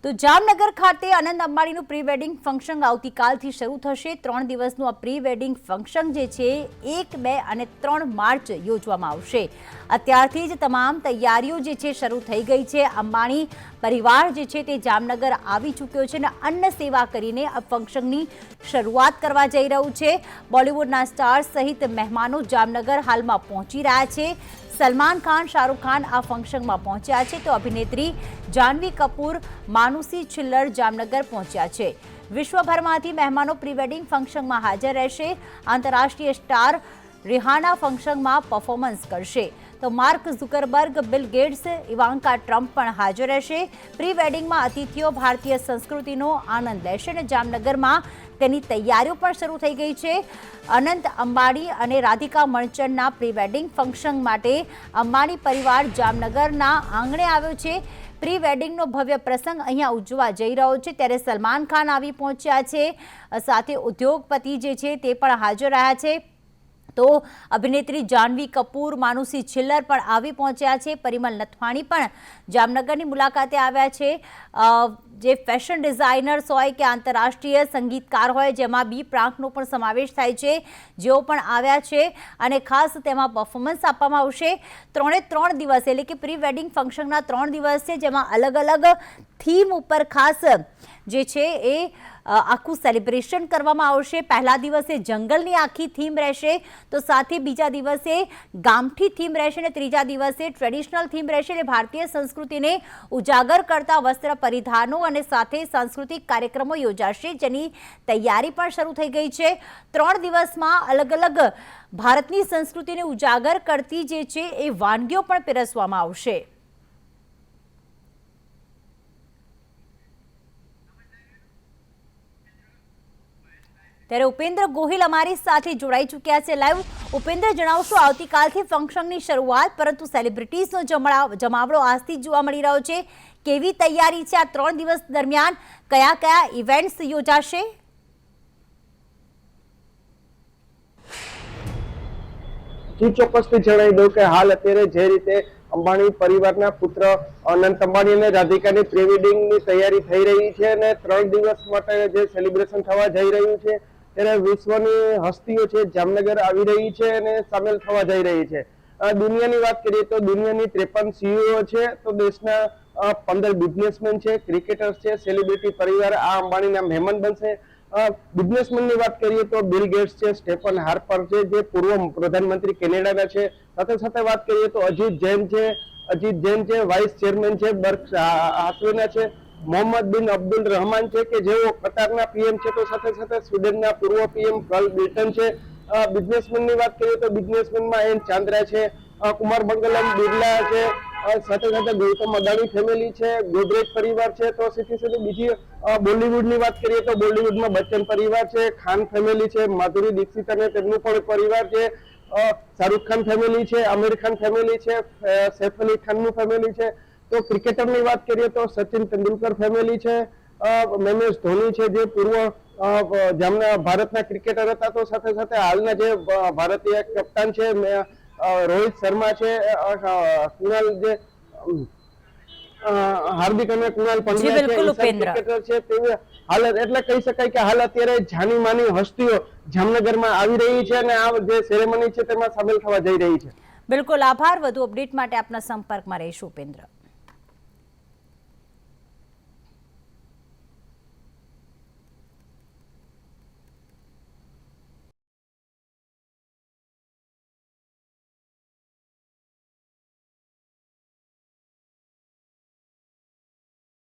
તો જામનગર ખાતે આનંદ અંબાણીનું pre wedding function આવતીકાલથી શરૂ થશે। 3 દિવસનું આ પ્રી વેડિંગ ફંક્શન જે છે 1, 2 અને 3 માર્ચ યોજવામાં આવશે। અત્યારથી જ તમામ તૈયારીઓ જે છે શરૂ થઈ ગઈ છે। અંબાણી પરિવાર જે છે તે જામનગર આવી ચૂક્યો છે અને અન્ન સેવા કરીને આ ફંક્શનની શરૂઆત કરવા જઈ રહ્યું છે। બોલિવૂડના સ્ટાર્સ સહિત મહેમાનો જામનગર હાલમાં પહોંચી રહ્યા છે। સલમાન ખાન, શાહરુખ ખાન આ ફંક્શનમાં પહોંચ્યા છે, તો અભિનેત્રી જાહ્નવી કપૂર, માનુષી છિલ્લર જામનગર પહોંચ્યા છે। વિશ્વભરમાંથી મહેમાનો પ્રી વેડિંગ ફંક્શનમાં હાજર રહેશે। આંતરરાષ્ટ્રીય સ્ટાર રિહાના ફંક્શનમાં પરફોર્મન્સ કરશે, તો Mark Zuckerberg, Bill Gates, Ivanka Trump પણ હાજર રહેશે। પ્રી વેડિંગમાં અતિથિઓ ભારતીય સંસ્કૃતિનો આનંદ લેશે અને જામનગરમાં તેની તૈયારીઓ પણ શરૂ થઈ ગઈ છે। અનંત અંબાણી અને રાધિકા મર્ચન્ટના પ્રી વેડિંગ ફંક્શન માટે અંબાણી પરિવાર જામનગરના આંગણે આવ્યો છે। પ્રી વેડિંગનો ભવ્ય પ્રસંગ અહીંયા ઉજવવા જઈ રહ્યો છે, ત્યારે સલમાન ખાન આવી પહોંચ્યા છે, સાથે ઉદ્યોગપતિ જે છે તે પણ હાજર રહ્યા છે। તો અભિનેત્રી જાહ્નવી કપૂર, માનુષી છિલ્લર પણ આવી પહોંચ્યા છે। પરિમલ નથવાણી પણ જામનગરની મુલાકાતે આવ્યા છે। જે ફેશન ડિઝાઇનર્સ હોય કે આંતરરાષ્ટ્રીય સંગીતકાર હોય, જેમાં બી પ્રાંકનો પણ સમાવેશ થાય છે, જેઓ પણ આવ્યા છે અને ખાસ તેમાં પરફોર્મન્સ આપવામાં આવશે। 3 દિવસ એટલે કે પ્રી વેડિંગ ફંક્શનના 3 દિવસ છે, જેમાં અલગ અલગ થીમ ઉપર ખાસ જે છે એ આખું સેલિબ્રેશન કરવામાં આવશે। પહેલા દિવસે જંગલની આખી થીમ રહેશે, તો સાથે બીજા દિવસે ગામઠી થીમ રહેશે અને ત્રીજા દિવસે ટ્રેડિશનલ થીમ રહેશે। એટલે ભારતીય સંસ્કૃતિને ઉજાગર કરતા વસ્ત્ર પરિધાનો અને સાથે સાંસ્કૃતિક કાર્યક્રમો યોજાશે, જેની તૈયારી પણ શરૂ થઈ ગઈ છે। 3 દિવસમાં અલગ અલગ ભારતની સંસ્કૃતિને ઉજાગર કરતી જે છે એ વાનગીઓ પણ પીરસવામાં આવશે। ત્યારે ઉપેન્દ્ર ગોહિલ અમારી સાથે જોડાઈ ચૂક્યા છે લાઈવ। ઉપેન્દ્ર, જણાવશો આવતીકાલથી ફંક્શનની શરૂઆત, પરંતુ સેલિબ્રિટીઝનો જમાવડો આજથી જ જોવા મળી રહ્યો છે। કેવી તૈયારી છે? આ 3 દિવસ દરમિયાન કયા કયા ઇવેન્ટ્સ યોજાશે? ચોક્કસથી જણાવી દઉં કે હાલ અત્યારે જે રીતે અંબાણી પરિવારના પુત્ર અનંત અંબાણી અને રાધિકાની પ્રી વેડિંગની તૈયારી થઈ રહી છે અને 3 દિવસ માટે જે સેલિબ્રેશન થવા જઈ રહ્યું છે, ત્યારે વિશ્વની હસ્તીઓ છે જામનગર આવી રહી છે અને સામેલ થવા જઈ રહી છે। દુનિયાની વાત કરીએ તો દુનિયાની 53 CEO છે, તો દેશના 15 બિઝનેસમેન છે, ક્રિકેટર્સ છે, સેલિબ્રિટી પરિવાર આ અંબાણીના મહેમાન બનશે। બિઝનેસમેનની વાત કરીએ તો બિલ ગેટ્સ છે, સ્ટેફન હાર્પર છે, જે પૂર્વ પ્રધાનમંત્રી કેનેડાના છે। સાથે સાથે વાત કરીએ તો અજીત જૈન છે, વાઇસ ચેરમેન છે, બર્ક હાથવેના છે, મોહમ્મદ બિન અબ્દુલ રહમાન છે કે જેઓ કતારના પીએમ છે, તો સાથે સાથે સ્વીડનના પૂર્વ પીએમ કાર્લ બિલ્ટન છે। બિઝનેસમેનની વાત કરીએ તો બિઝનેસમેનમાં એન ચાંદ્રા છે, કુમાર મંગલમ બિરલા છે, સાથે સાથે ગૌતમ અદાણી ફેમિલી છે, ગોદરેજ પરિવાર છે। તો સાથે બીજી બોલિવૂડની વાત કરીએ તો બોલિવૂડમાં બચ્ચન પરિવાર છે, ખાન ફેમિલી છે, માધુરી દીક્ષિત અને તેમનું પણ પરિવાર છે, શાહરુખ ખાન ફેમિલી છે, આમિર ખાન ફેમિલી છે, સૈફ અલી ખાનનું ફેમિલી છે। તો ક્રિકેટરની વાત કરીએ તો સચિન તેંડુલકર ફેમિલી છે, MS ધોની છે, જે પૂર્વ ભારતના ક્રિકેટર હતા। તો સાથે સાથે હાલના જે ભારતીય કપ્તાન છે રોહિત શર્મા છે, કુણાલ જે હાર્દિક અને કુણાલ પંડ્યા છે, તે હાલ એટલે કહી શકાય કે હાલ અત્યારે જાની માની હસ્તીઓ જામનગરમાં આવી રહી છે અને આ જે સેરેમની છે તેમાં સામેલ થવા જઈ રહી છે। બિલકુલ, આભાર। વધુ અપડેટ માટે આપના સંપર્કમાં રહીશું ઉપેન્દ્ર।